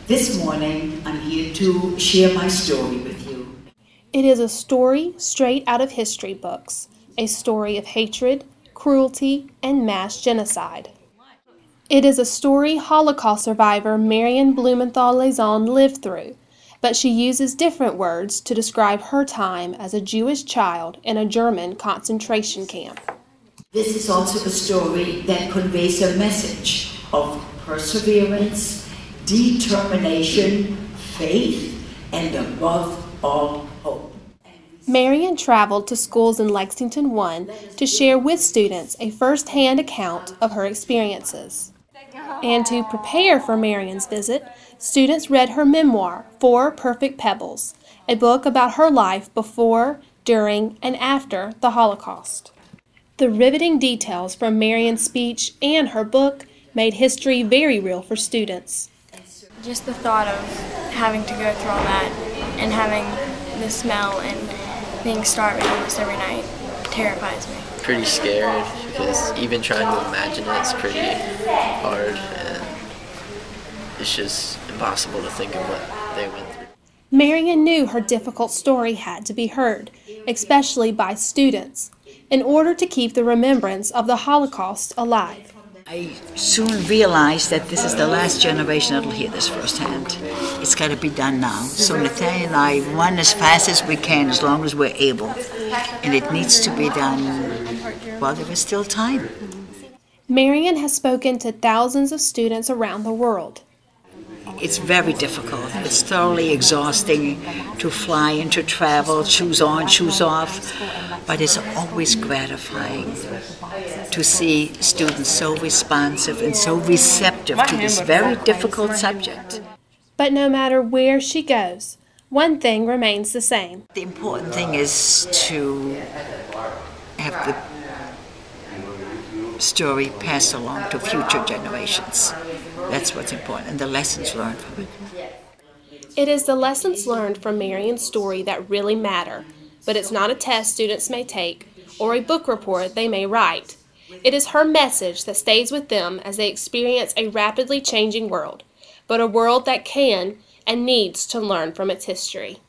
This morning, I'm here to share my story with you. It is a story straight out of history books, a story of hatred, cruelty, and mass genocide. It is a story Holocaust survivor Marion Blumenthal Lazan lived through, but she uses different words to describe her time as a Jewish child in a German concentration camp. This is also a story that conveys a message of perseverance, determination, faith, and above all, hope. Marion traveled to schools in Lexington One to share with students a first-hand account of her experiences. And to prepare for Marion's visit, students read her memoir, Four Perfect Pebbles, a book about her life before, during, and after the Holocaust. The riveting details from Marion's speech and her book made history very real for students. Just the thought of having to go through all that and having the smell and being starving almost every night terrifies me. Pretty scared because even trying to imagine it is pretty hard, and it's just impossible to think of what they went through. Marion knew her difficult story had to be heard, especially by students, in order to keep the remembrance of the Holocaust alive. I soon realized that this is the last generation that will hear this firsthand. It's got to be done now. So Nathaniel and I run as fast as we can, as long as we're able. And it needs to be done while there is still time. Marion has spoken to thousands of students around the world. It's very difficult. It's thoroughly exhausting to fly and to travel, choose on, choose off. But it's always gratifying to see students so responsive and so receptive to this very difficult subject. But no matter where she goes, one thing remains the same. The important thing is to have the story passed along to future generations. That's what's important, and the lessons learned from it. It is the lessons learned from Marion's story that really matter, but it's not a test students may take or a book report they may write. It is her message that stays with them as they experience a rapidly changing world, but a world that can and needs to learn from its history.